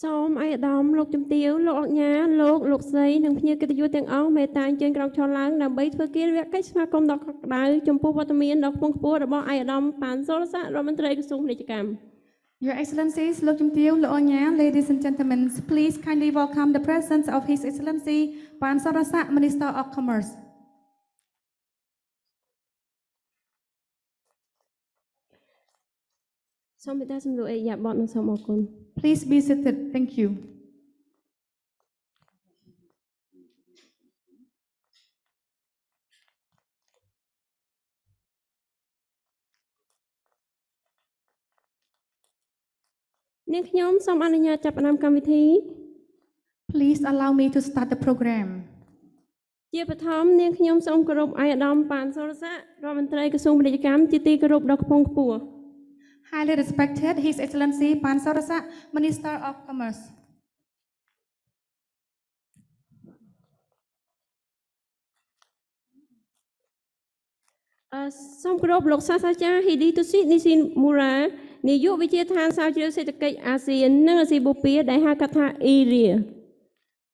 សូមអាយដាមលោកជំទាវលោកអញ្ញាលោកស្រីនិងភ្ញៀវកិត្តិយសទាំងអស់មេត្តាអញ្ជើញក្រោកឈរឡើងដើម្បីធ្វើកិច្ចវគ្គកិច្ចស្វាគមន៍ដ៏កក់ក្ដៅចំពោះវត្តមានដ៏ខ្ពង់ខ្ពស់របស់អាយដាមប៉ានសុរស័ក្តិរដ្ឋមន្ត្រីក្រសួងពាណិជ្ជកម្ម Your Excellencies, Lok Jumtieu, Lok Onya, ladies and gentlemen, please kindly welcome the presence of His Excellency Pan Sorasak, Minister of Commerce. Please be seated. Thank you. នាងខ្ញុំសូមអនុញ្ញាតចាប់ផ្ដើមកម្មវិធី Please allow me to start the program. ជាបឋមនាងខ្ញុំសូមគោរពអាយដាមប៉ានសុរស័ក្តិរដ្ឋមន្ត្រីក្រសួងពាណិជ្ជកម្មជាទីគោរពដ៏ខ្ពង់ខ្ពស់ Highly respected His Excellency Pan Sorasak, Minister of Commerce. សូមគោរពលោកសាស្ត្រាចារ្យ Hidi Tusi Nishimura នាយកវិទ្យាឋានស្រាវជ្រាវសេដ្ឋកិច្ចអាស៊ាននិងអាស៊ីបូព៌ាដែលហៅកាត់ថា ERIA.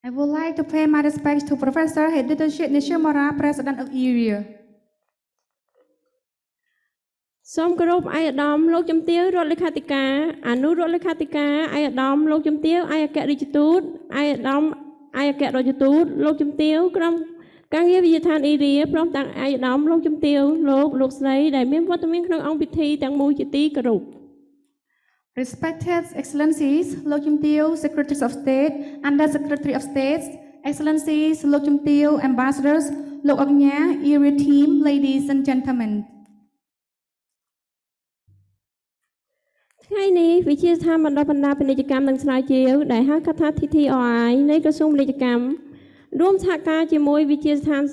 I would like to pay my respects to Professor Hidi Tusi Nishimura, President of ERIA. សូមគោរពអាយដាមលោកជំទាវរដ្ឋលេខាធិការអនុរដ្ឋលេខាធិការអាយដាមលោកជំទាវអាយអគ្គរដ្ឋទូតអាយដាមអាយអគ្គរដ្ឋទូតលោកជំទាវក្រុមការងារវិទ្យាឋាន ERIA ព្រមទាំងអាយដាមលោកជំទាវលោកស្រីដែលមានវត្តមានក្នុងអង្គពិធីទាំងមូលជាទីគោរព Respected Excellencies, Lok Jumtieu, Secretaries of State, Under Secretary of State, Excellencies, Lok Jumtieu, Ambassadors, Lok Onya, ERIA team, ladies and gentlemen. ថ្ងៃនេះវិទ្យាស្ថានបណ្ដុះបណ្ដាលពាណិជ្ជកម្មនិងស្រាវជ្រាវដែលហៅកាត់ថា TTRI នៃក្រសួងពាណិជ្ជកម្មរួមសហការជាមួយវិទ្យាស្ថាន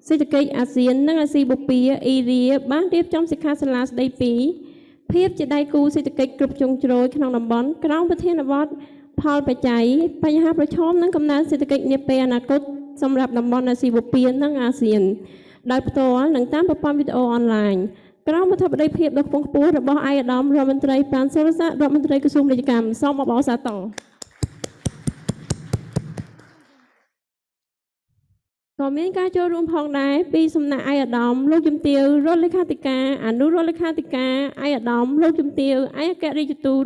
សេដ្ឋកិច្ចអាស៊ាននិងអាស៊ីបូព៌ា ERIA បានរៀបចំសិក្ខាសាលាស្ដីពីភាពជាដៃគូសេដ្ឋកិច្ចគ្រប់ជ្រុងជ្រោយក្នុងតំបន់ក្រោមប្រធានបទផលបច្ច័យបញ្ហាប្រឈមនិងកំណើនសេដ្ឋកិច្ចនាពេលអនាគតសម្រាប់តំបន់អាស៊ីបូព៌ានិងអាស៊ានដោយផ្ទាល់និងតាមប្រព័ន្ធវីដេអូអនឡាញក្រោមអធិបតីភាពដ៏ខ្ពង់ខ្ពស់របស់អាយដាមរដ្ឋមន្ត្រីប៉ានសុរស័ក្តិរដ្ឋមន្ត្រីក្រសួងពាណិជ្ជកម្មសូមអបអរសាទរក៏មានការចូលរួមផងដែរពីសំណាក់អាយដាមលោកជំទាវរដ្ឋលេខាធិការអនុរដ្ឋលេខាធិការអាយដាមលោកជំទាវអាយអគ្គរដ្ឋទូត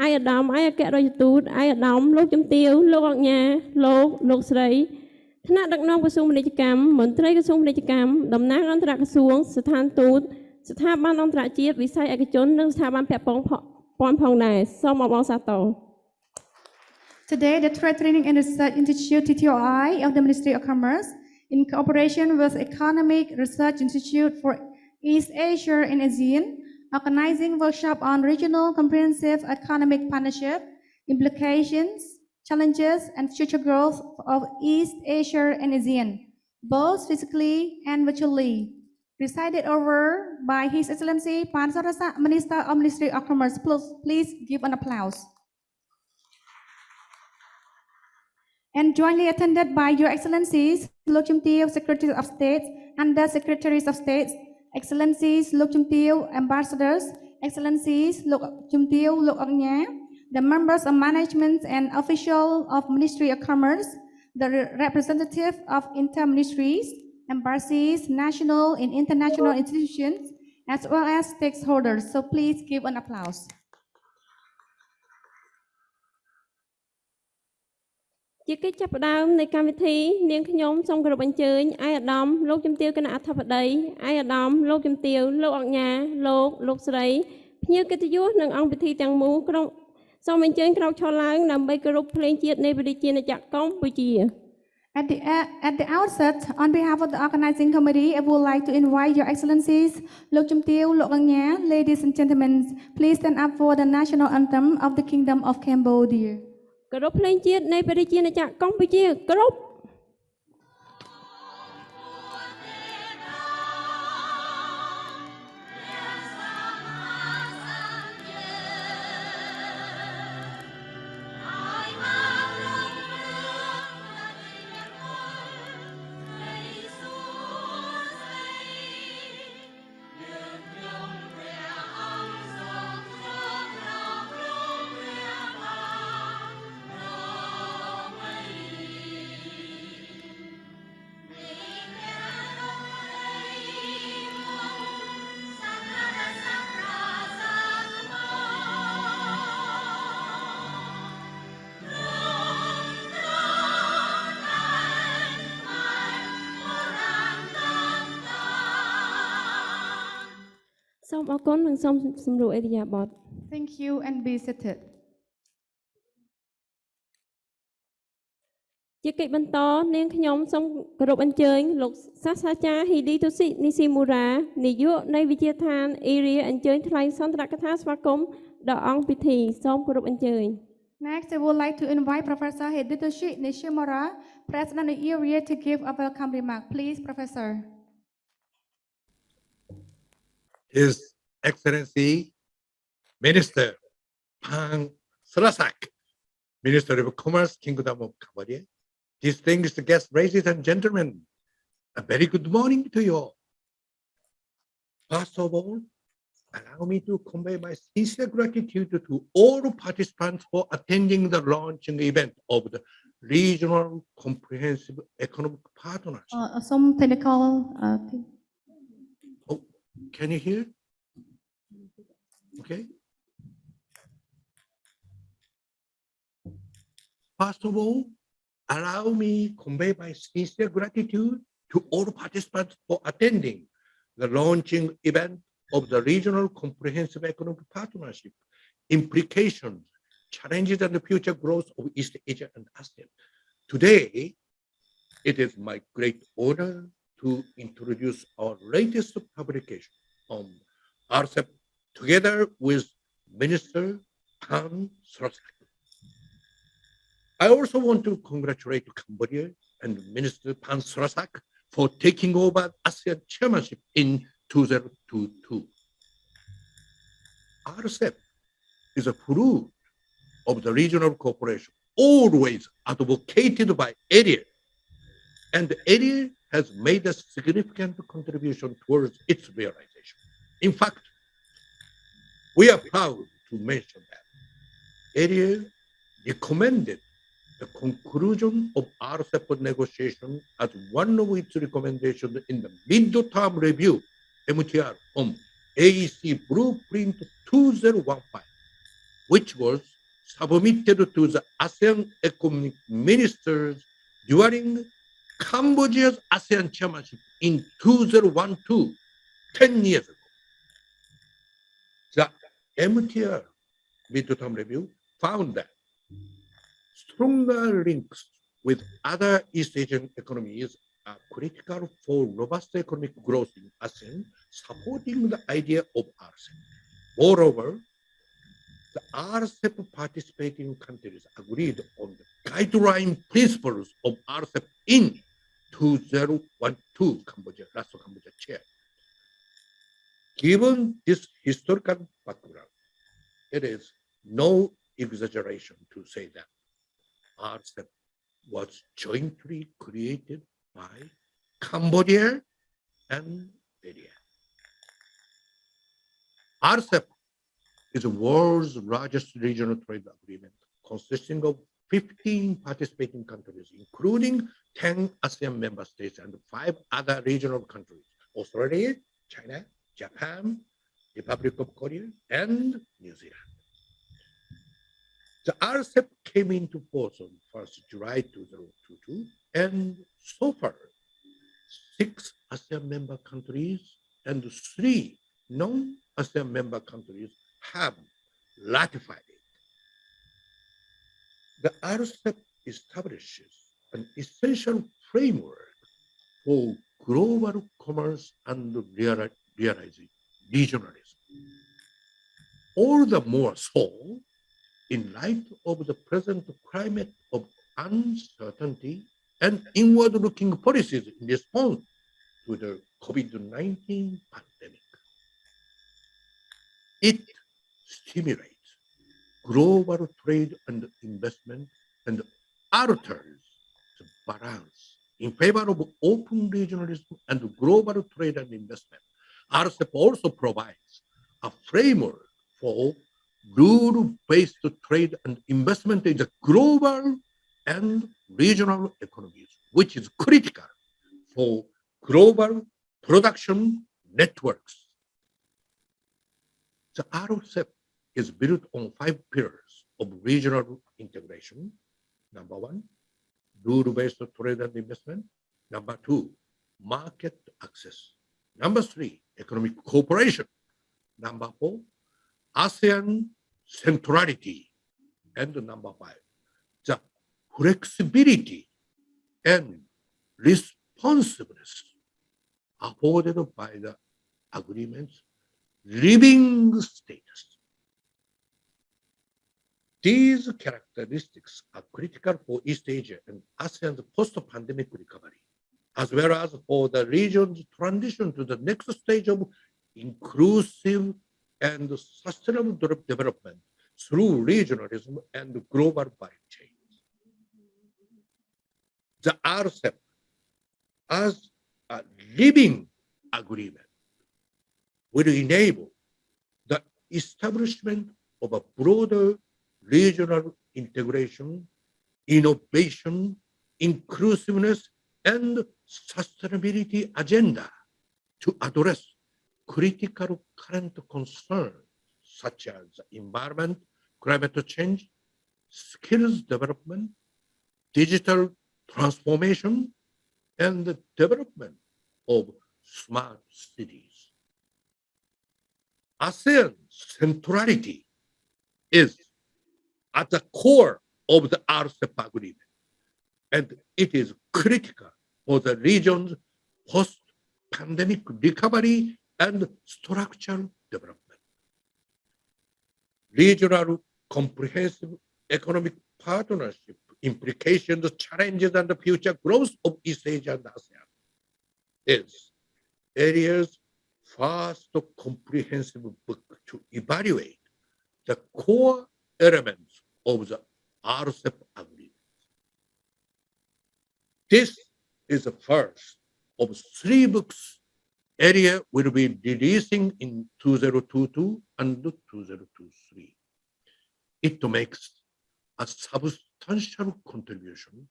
អាយដាមអាយអគ្គរដ្ឋទូតអាយដាមលោកជំទាវលោកអញ្ញាលោកស្រីថ្នាក់ដឹកនាំក្រសួងពាណិជ្ជកម្មមន្ត្រីក្រសួងពាណិជ្ជកម្មតំណាងអន្តរក្រសួងស្ថានទូតស្ថាប័នអន្តរជាតិវិស័យឯកជននិងស្ថាប័នពាក់ព័ន្ធផងដែរសូមអបអរសាទរ Today, the Trade Training and Research Institute TTRI of the Ministry of Commerce, in cooperation with Economic Research Institute for East Asia and ASEAN, organizing workshop on regional comprehensive economic partnership, implications, challenges, and future growth of East Asia and ASEAN, both physically and virtually. Presided over by His Excellency Pan Sorasak, Minister of Ministry of Commerce. Please give an applause. And jointly attended by Your Excellencies, Lok Jumtieu, Secretaries of State, Under Secretaries of State, Excellencies, Lok Jumtieu, Ambassadors, Excellencies, Lok Jumtieu, Lok Onya, the members of management and officials of Ministry of Commerce, the representative of inter-ministries, embassies, national and international institutions, as well as stakeholders. So please give an applause. ជាកិច្ចចាប់ផ្ដើមនៃកម្មវិធីនាងខ្ញុំសូមគោរពអញ្ជើញអាយដាមលោកជំទាវគណៈអធិបតីអាយដាមលោកជំទាវលោកអញ្ញាលោកស្រីភ្ញៀវកិត្តិយសនិងអង្គពិធីទាំងមូលក្រុមសូមអញ្ជើញក្រោកឈរឡើងដើម្បីគោរពភ្លេងជាតិនៃព្រះរាជាណាចក្រកម្ពុជា At the outset, on behalf of the organizing committee, I would like to invite Your Excellencies, Lok Jumtieu, Lok Onya, ladies and gentlemen, please stand up for the national anthem of the Kingdom of Cambodia. គោរពភ្លេងជាតិនៃព្រះរាជាណាចក្រកម្ពុជាគោរព ។ សូមអរគុណនិងសូមសម្រួលអេរិយាបថ Thank you and be seated. ជាកិច្ចបន្តនាងខ្ញុំសូមគោរពអញ្ជើញលោកសាស្ត្រាចារ្យ Hidetoshi Nishimura នាយកនៃវិទ្យាឋាន ERIA អញ្ជើញថ្លែងសុន្ទរកថាស្វាគមន៍ដល់អង្គពិធីសូមគោរពអញ្ជើញ Next, I would like to invite Professor Hidetoshi Nishimura, President of ERIA, to give a welcome remark. Please, Professor. His Excellency Minister Pang Srasak, Minister of Commerce, Kingdom of Cambodia, distinguished guests, ladies and gentlemen, a very good morning to you all. First of all, allow me to convey my sincere gratitude to all participants for attending the launching event of the Regional Comprehensive Economic Partnership. Some technical. Oh, can you hear? Okay. First of all, allow me convey my sincere gratitude to all participants for attending the launching event of the Regional Comprehensive Economic Partnership, implications, challenges, and the future growth of East Asia and ASEAN. Today, it is my great honor to introduce our latest publication on RCEP together with Minister Pang Srasak. I also want to congratulate Cambodia and Minister Pang Srasak for taking over ASEAN Chairmanship in 2022. RCEP is a fruit of the regional cooperation always advocated by ERIA, and ERIA has made a significant contribution towards its realization. In fact, we are proud to mention that ERIA recommended the conclusion of RCEP negotiation as one of its recommendations in the mid-term review MTR on AEC Blueprint 2015, which was submitted to the ASEAN economic ministers during Cambodia's ASEAN Chairmanship in 2012, 10 years ago. The MTR mid-term review found that stronger links with other East Asian economies are critical for robust economic growth in ASEAN, supporting the idea of RCEP. Moreover, the RCEP participating countries agreed on the guideline principles of RCEP in 2012 last Cambodia chair. Given this historical background, it is no exaggeration to say that RCEP was jointly created by Cambodia and ERIA. RCEP is the world's largest regional trade agreement consisting of 15 participating countries, including 10 ASEAN member states and 5 other regional countries, Australia, China, Japan, Republic of Korea, and New Zealand. The RCEP came into force on 1st July 2022, and so far, 6 ASEAN member countries and 3 non-ASEAN member countries have ratified it. The RCEP establishes an essential framework for global commerce and realizing regionalism. All the more so in light of the present climate of uncertainty and inward-looking policies in response to the COVID-19 pandemic. It stimulates global trade and investment and alters the balance in favor of open regionalism and global trade and investment. RCEP also provides a framework for rule-based trade and investment in the global and regional economies, which is critical for global production networks. The RCEP is built on 5 pillars of regional integration. Number 1, rule-based trade and investment. Number 2, market access. Number 3, economic cooperation. Number 4, ASEAN centrality. And number 5, the flexibility and responsiveness afforded by the agreement's living status. These characteristics are critical for East Asia and ASEAN's post-pandemic recovery, as well as for the region's transition to the next stage of inclusive and sustainable development through regionalism and global value chains. The RCEP, as a living agreement, will enable the establishment of a broader regional integration, innovation, inclusiveness, and sustainability agenda to address critical current concerns such as environment, climate change, skills development, digital transformation, and the development of smart cities. ASEAN centrality is at the core of the RCEP agreement, and it is critical for the region's post-pandemic recovery and structural development. Regional comprehensive economic partnership implications, challenges, and the future growth of East Asia and ASEAN is ERIA's first comprehensive book to evaluate the core elements of the RCEP agreement. This is the first of 3 books ERIA will be releasing in 2022 and 2023. It makes a substantial contribution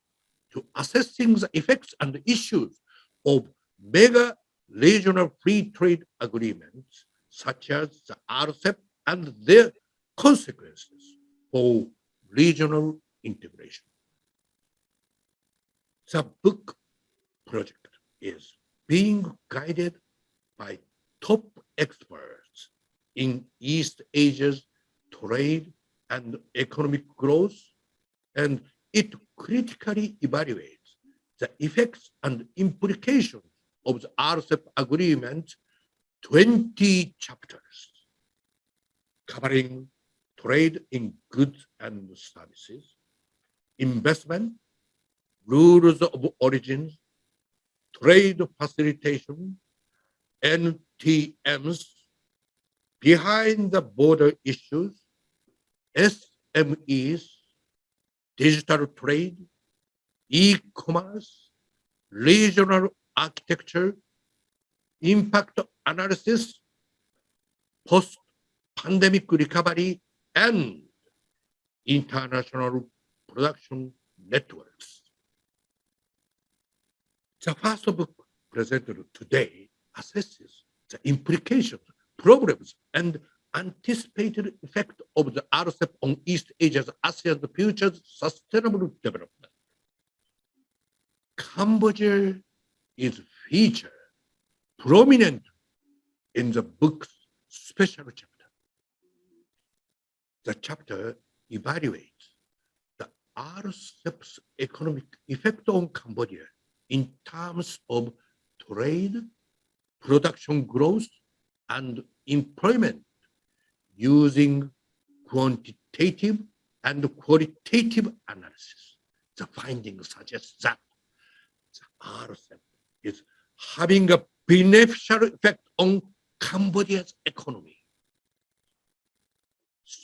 to assessing the effects and issues of mega regional free trade agreements such as the RCEP and their consequences for regional integration. The book project is being guided by top experts in East Asia's trade and economic growth, and it critically evaluates the effects and implications of the RCEP agreement's 20 chapters, covering trade in goods and services, investment, rules of origin, trade facilitation, NTMs, behind the border issues, SMEs, digital trade, e-commerce, regional architecture, impact analysis, post-pandemic recovery, and international production networks. The first book presented today assesses the implications, problems, and anticipated effect of the RCEP on East Asia's ASEAN's future sustainable development. Cambodia is featured prominent in the book's special chapter. The chapter evaluates the RCEP's economic effect on Cambodia in terms of trade, production growth, and employment using quantitative and qualitative analysis. The findings suggest that the RCEP is having a beneficial effect on Cambodia's economy.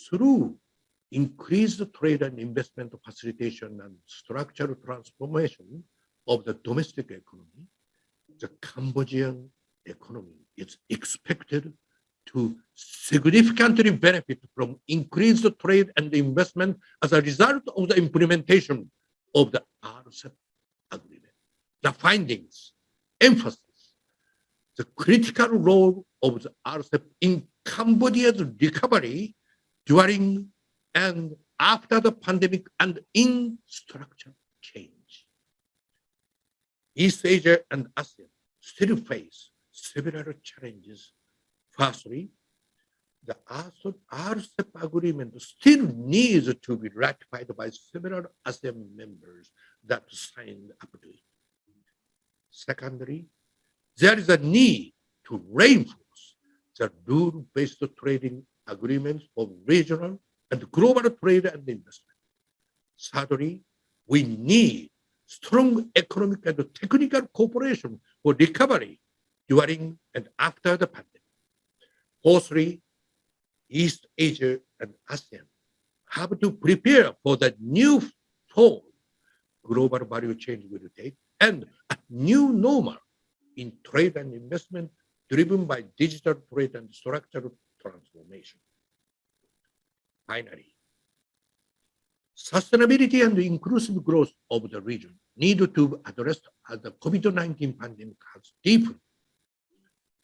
Through increased trade and investment facilitation and structural transformation of the domestic economy, the Cambodian economy is expected to significantly benefit from increased trade and investment as a result of the implementation of the RCEP agreement. The findings emphasize the critical role of the RCEP in Cambodia's recovery during and after the pandemic and in structural change. East Asia and ASEAN still face several challenges. Firstly, the RCEP agreement still needs to be ratified by several ASEAN members that signed up to it. Secondly, there is a need to reinforce the rule-based trading agreements for regional and global trade and investment. Thirdly, we need strong economic and technical cooperation for recovery during and after the pandemic. Fourthly, East Asia and ASEAN have to prepare for the new form global value chain will take and a new normal in trade and investment driven by digital trade and structural transformation. Finally, sustainability and inclusive growth of the region need to be addressed as the COVID-19 pandemic has deepened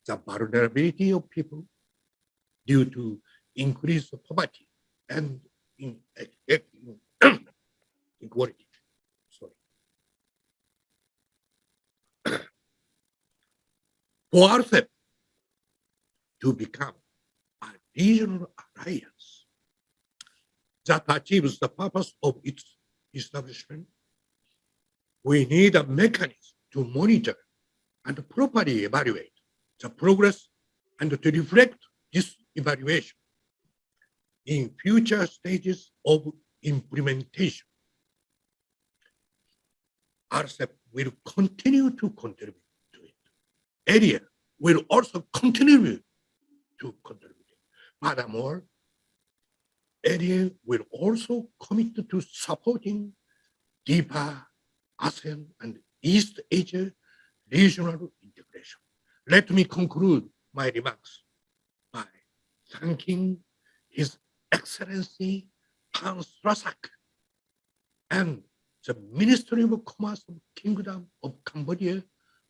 the vulnerability of people due to increased poverty and inequality. For RCEP to become a regional alliance that achieves the purpose of its establishment, we need a mechanism to monitor and properly evaluate the progress and to reflect this evaluation in future stages of implementation. RCEP will continue to contribute to it. ERIA will also continue to contribute. Furthermore, ERIA will also commit to supporting deeper ASEAN and East Asia regional integration. Let me conclude my remarks by thanking His Excellency Hans Rasak and the Ministry of Commerce of Kingdom of Cambodia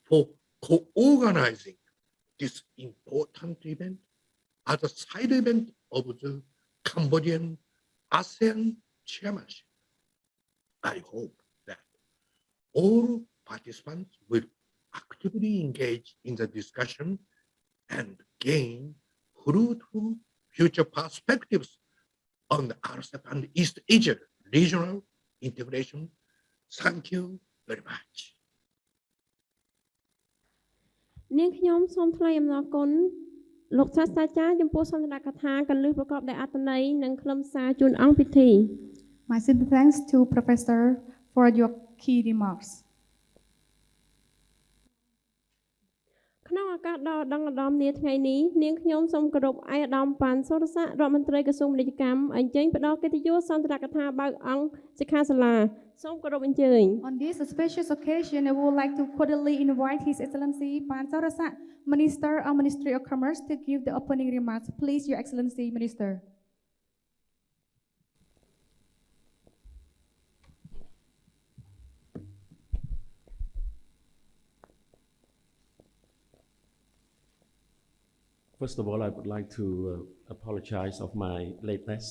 for co-organizing this important event as a side event of the Cambodian ASEAN Chairmanship. I hope that all participants will actively engage in the discussion and gain fruitful future perspectives on the RCEP and East Asia regional integration. Thank you very much. នាងខ្ញុំសូមថ្លែងអំណរគុណលោកសាស្ត្រាចារ្យចំពោះសន្ទរកថាកលឹះប្រកបដោយអត្ថន័យនិងខ្លឹមសារជូនអង្គពិធី My sincere thanks to Professor for your key remarks. ក្នុងឱកាសដ៏ដងដនាថ្ងៃនេះនាងខ្ញុំសូមគោរពឯកឧត្តមប៉ាន់សុរស័ក្តិរដ្ឋមន្ត្រីក្រសួងពាណិជ្ជកម្មអញ្ជើញផ្ដល់កិត្តិយសសន្ទរកថាបើកអង្គសិក្ខាសាលាសូមគោរពអញ្ជើញ On this auspicious occasion, I would like to cordially invite His Excellency Pan Saurasak, Minister of Ministry of Commerce, to give the opening remarks. Please, Your Excellency, Minister. First of all, I would like to apologize of my lateness.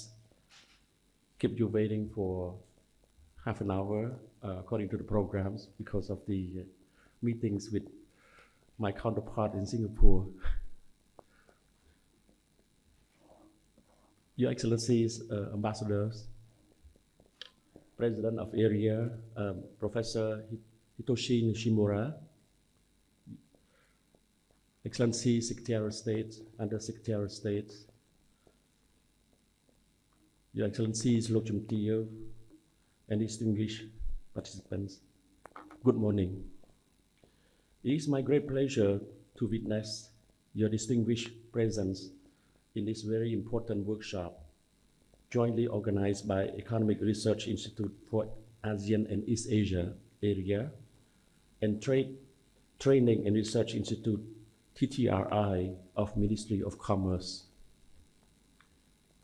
Keep you waiting for half an hour according to the programs because of the meetings with my counterpart in Singapore. Your Excellencies, Ambassadors, President of ERIA, Professor Hitoshi Nishimura, Excellency Secretary of State, Under Secretary of State, Your Excellencies, Lojum Tio, and distinguished participants, good morning. It is my great pleasure to witness your distinguished presence in this very important workshop, jointly organized by Economic Research Institute for ASEAN and East Asia, ERIA, and Training and Research Institute, TTRI, of Ministry of Commerce.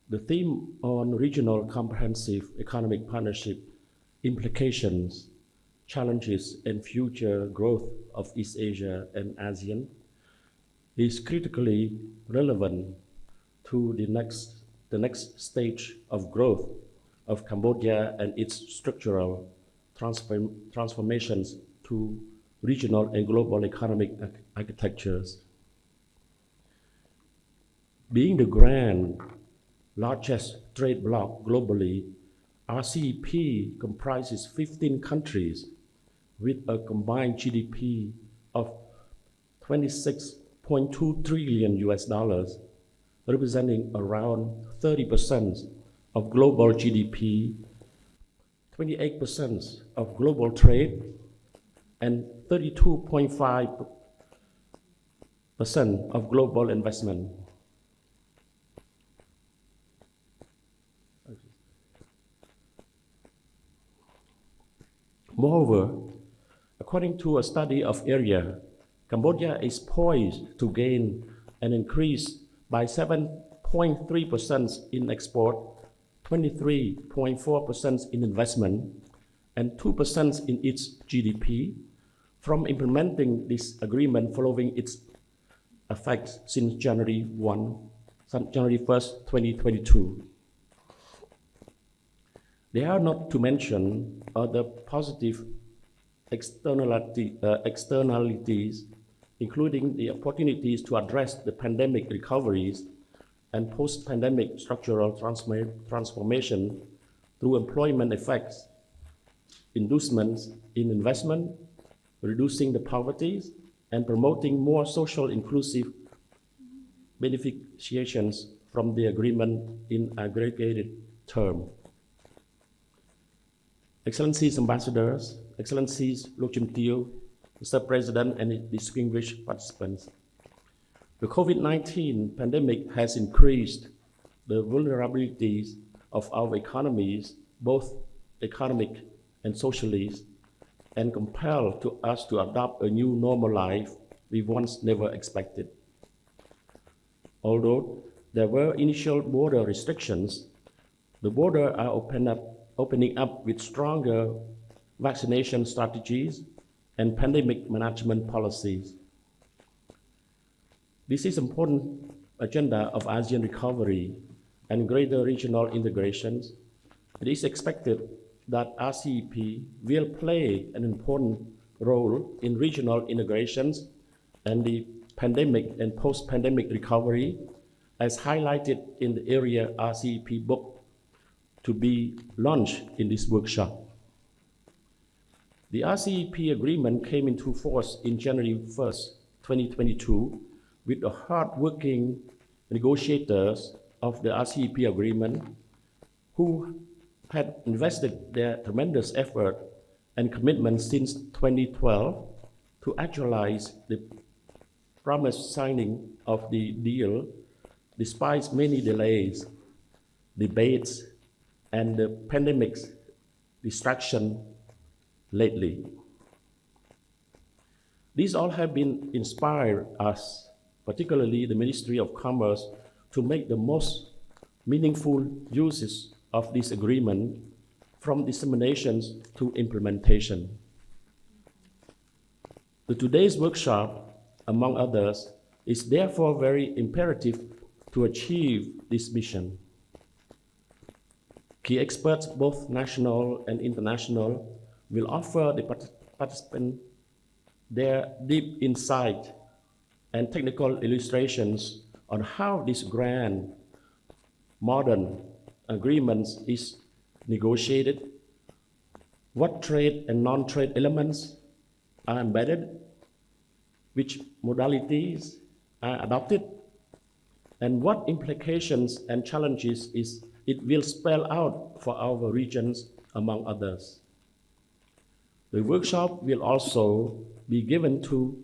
The theme on regional comprehensive economic partnership implications, challenges, and future growth of East Asia and ASEAN is critically relevant to the next stage of growth of Cambodia and its structural transformations to regional and global economic architectures. Being the grand largest trade bloc globally, RCEP comprises 15 countries with a combined GDP of 26.2 trillion US dollars, representing around 30% of global GDP, 28% of global trade, and 32.5% of global investment. Moreover, according to a study of ERIA, Cambodia is poised to gain an increase by 7.3% in export, 23.4% in investment, and 2% in its GDP from implementing this agreement following its effect since January 1st, 2022. They are not to mention other positive externalities, including the opportunities to address the pandemic recoveries and post-pandemic structural transformation through employment effects, inducements in investment, reducing the poverty, and promoting more social inclusive beneficiations from the agreement in aggregated terms. Excellencies, Ambassadors, Excellencies, Lokchim Teo, Mr. President, and distinguished participants. The COVID-19 pandemic has increased the vulnerabilities of our economies, both economic and socially, and compelled us to adopt a new normal life we once never expected. Although there were initial border restrictions, the borders are opening up with stronger vaccination strategies and pandemic management policies. This is an important agenda of ASEAN recovery and greater regional integrations. It is expected that RCEP will play an important role in regional integrations and the pandemic and post-pandemic recovery, as highlighted in the ERIA RCEP book to be launched in this workshop. The RCEP agreement came into force in January 1st, 2022, with the hard-working negotiators of the RCEP agreement who had invested their tremendous effort and commitment since 2012 to actualize the promised signing of the deal despite many delays, debates, and the pandemic's distraction lately. These all have been inspired us, particularly the Ministry of Commerce, to make the most meaningful uses of this agreement from disseminations to implementation. Today's workshop, among others, is therefore very imperative to achieve this mission. Key experts, both national and international, will offer the participants their deep insight and technical illustrations on how this grand, modern agreement is negotiated, what trade and non-trade elements are embedded, which modalities are adopted, and what implications and challenges it will spell out for our regions, among others. The workshop will also be given to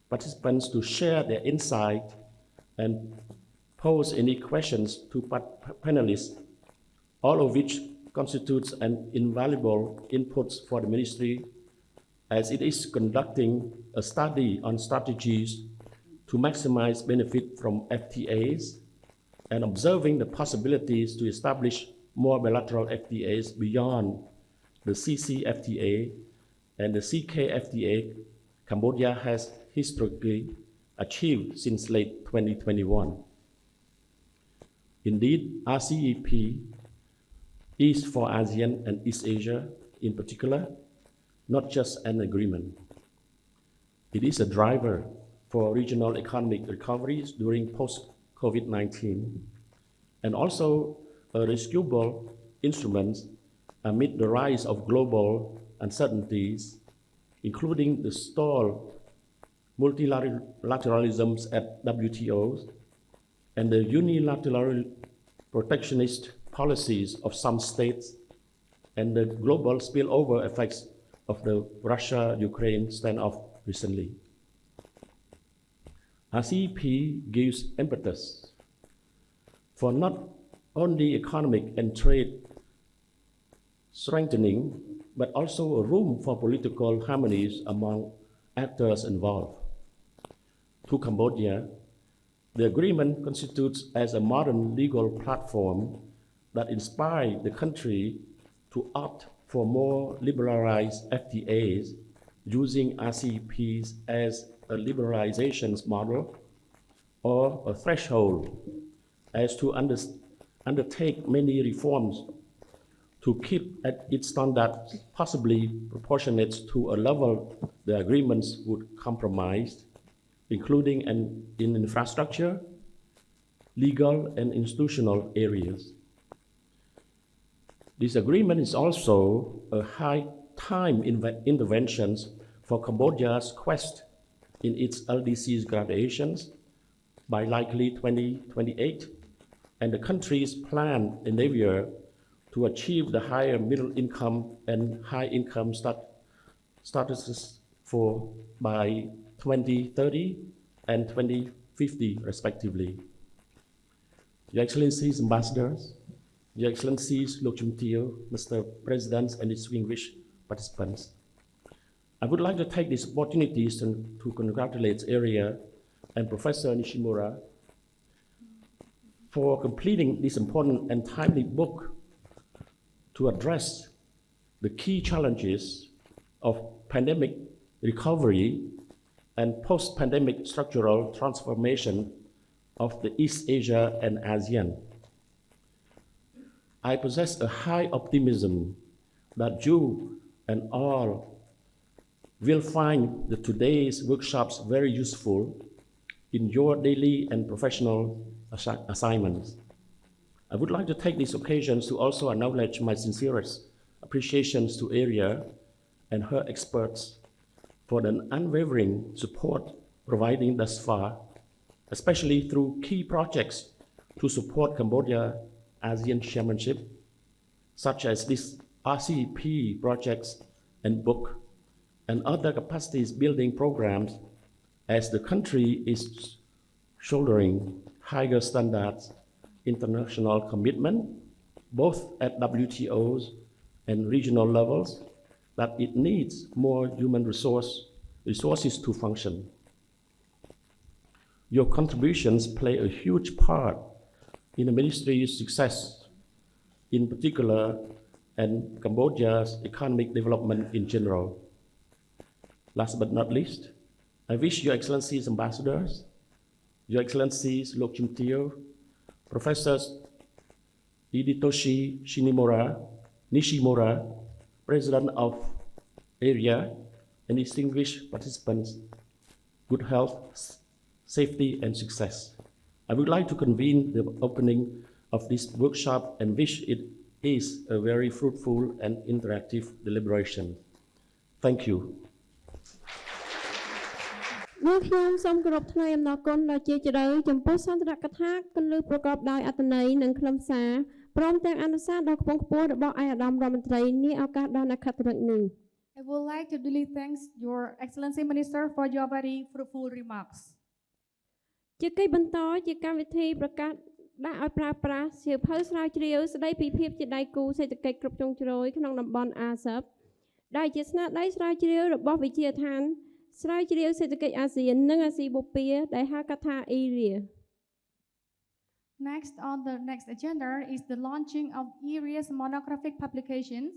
participants to share their insight and pose any questions to panelists, all of which constitutes an invaluable input for the ministry as it is conducting a study on strategies to maximize benefit from FTAs and observing the possibilities to establish more bilateral FTAs beyond the CCFTA and the CKFTA Cambodia has historically achieved since late 2021. Indeed, RCEP is for ASEAN and East Asia in particular, not just an agreement. It is a driver for regional economic recoveries during COVID-19, and also a rescuable instrument amid the rise of global uncertainties, including the stalled multilateralism at WTO and the unilateral protectionist policies of some states and the global spillover effects of the Russia-Ukraine standoff recently. RCEP gives impetus for not only economic and trade strengthening, but also a room for political harmonies among actors involved. To Cambodia, the agreement constitutes as a modern legal platform that inspired the country to opt for more liberalized FTAs using RCEPs as a liberalization model or a threshold as to undertake many reforms to keep at its standards possibly proportionate to a level the agreements would compromise, including in infrastructure, legal and institutional areas. This agreement is also a high-time intervention for Cambodia's quest in its LDC's graduations by likely 2028, and the country's planned endeavor to achieve the higher middle income and high income statuses for by 2030 and 2050 respectively. Your Excellencies, Ambassadors, Your Excellencies, Lok Chum Teo, Mr. President, and distinguished participants. I would like to take this opportunity to congratulate ERIA and Professor Nishimura for completing this important and timely book to address the key challenges of pandemic recovery and post-pandemic structural transformation of the East Asia and ASEAN. I possess a high optimism that you and all will find today's workshops very useful in your daily and professional assignments. I would like to take this occasion to also acknowledge my sincerest appreciations to ERIA and her experts for the unwavering support providing thus far, especially through key projects to support Cambodia ASEAN Chairmanship, such as this RCEP projects and book, and other capacities building programs as the country is shouldering higher standards, international commitment, both at WTO's and regional levels, that it needs more human resources to function. Your contributions play a huge part in the ministry's success, in particular, and Cambodia's economic development in general. Last but not least, I wish Your Excellencies Ambassadors, Your Excellencies Lok Chum Teo, Professors Hidetoshi Nishimura, President of ERIA, and distinguished participants, good health, safety, and success. I would like to convene the opening of this workshop and wish it is a very fruitful and interactive deliberation. Thank you. លោកខ្ញុំសូមគោរពថ្លែងអំណរគុណដល់ជាជ្រៅចំពោះសន្ទរកថាគន្លឹះប្រកបដោយអត្ថន័យនិងខ្លឹមសារព្រមទាំងអនុសាសន៍ដ៏ខ្ពង់ខ្ពស់របស់ឯកឧត្តមរដ្ឋមន្ត្រីនាឱកាសដ៏អ្នកខិតរឹកនេះ I would like to duly thank Your Excellency Minister for your very fruitful remarks. ជាកិច្ចបន្តជាកម្មវិធីប្រកាសដាក់ឲ្យប្រើប្រាស់សៀវភៅស្រាវជ្រាវស្ដីពីភាពជាដៃគូសេដ្ឋកិច្ចគ្រប់ជ្រុងជ្រោយក្នុងតំបន់ ASEP ដែលជាស្នាដៃស្រាវជ្រាវរបស់វិទ្យាស្ថានស្រាវជ្រាវសេដ្ឋកិច្ចអាស៊ាននិងអាស៊ីបូព៌ាដែលហៅកាត់ថា ERIA. Next on the next agenda is the launching of ERIA's monographic publications,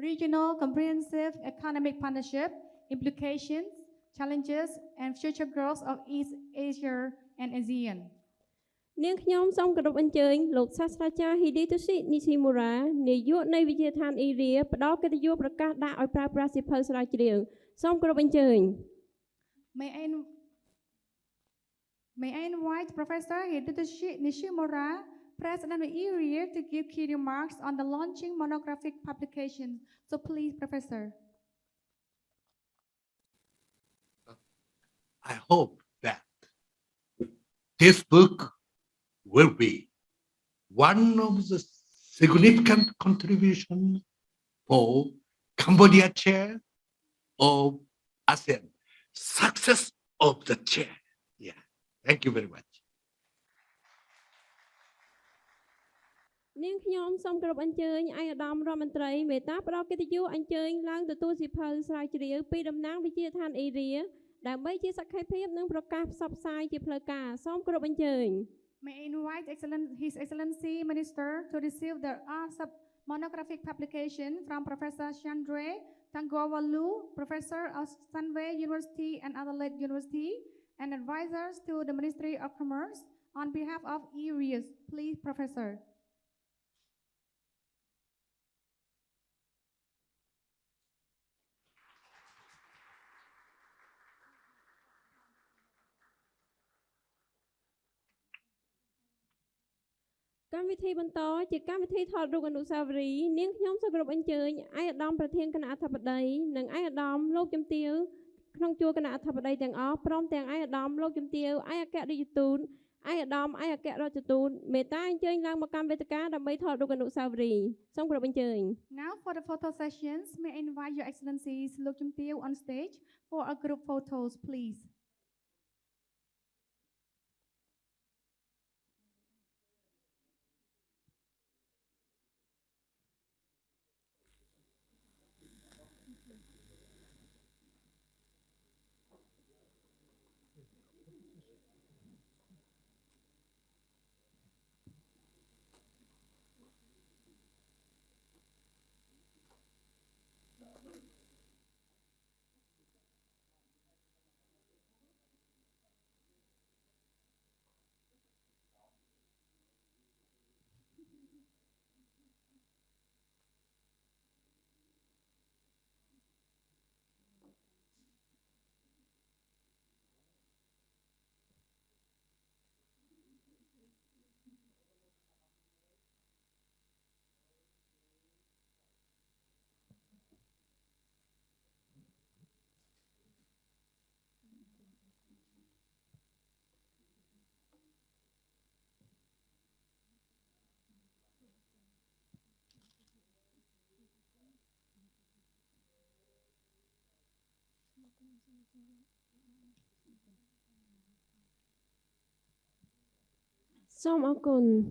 Regional Comprehensive Economic Partnership, Implications, Challenges, and Future Growth of East Asia and ASEAN. នាងខ្ញុំសូមគោរពអញ្ជើញលោកសាស្ត្រាចារ្យ Hidetoshi Nishimura នាយកនៃវិទ្យាស្ថាន ERIA ផ្ដល់កិត្តិយសប្រកាសដាក់ឲ្យប្រើប្រាស់សៀវភៅស្រាវជ្រាវសូមគោរពអញ្ជើញ May I invite Professor Hidetoshi Nishimura, President of ERIA, to give key remarks on the launching monographic publication. So please, Professor. I hope that this book will be one of the significant contributions for Cambodia chair of ASEAN, success of the chair. Yeah, thank you very much. នាងខ្ញុំសូមគោរពអញ្ជើញឯកឧត្តមរដ្ឋមន្ត្រីមេត្តាផ្ដល់កិត្តិយសអញ្ជើញឡើងទទួលសៀវភៅស្រាវជ្រាវពីតំណាងវិទ្យាឋានអេរីដើម្បីជាសក្ខីភាពនិងប្រកាសផ្សព្វផ្សាយជាផ្លូវការសូមគោរពអញ្ជើញ May I invite His Excellency Minister to receive the RCEP monographic publication from Professor Chandre Tangwawalu, Professor of Sunway University and Adelaide University, and advisors to the Ministry of Commerce on behalf of ERIA. Please, Professor.កម្មវិធីបន្តជាកម្មវិធីថតរូបអនុស្សាវរីយ៍នាងខ្ញុំសូមគោរពអញ្ជើញឯកឧត្តមប្រធានគណៈអធិបតីនិងឯកឧត្តមលោកជំទាវក្នុងជួរគណៈអធិបតីទាំងអស់ព្រមទាំងឯកឧត្តមលោកជំទាវឯកអគ្គរដ្ឋទូតឯកឧត្តមឯកអគ្គរដ្ឋទូតមេត្តាអញ្ជើញឡើងមកកម្មវេទិកាដើម្បីថតរូបអនុស្សាវរីយ៍សូមគោរពអញ្ជើញ Now for the photo sessions, may I invite Your Excellencies Lok Chum Tiew on stage for a group photos, please. Som akun.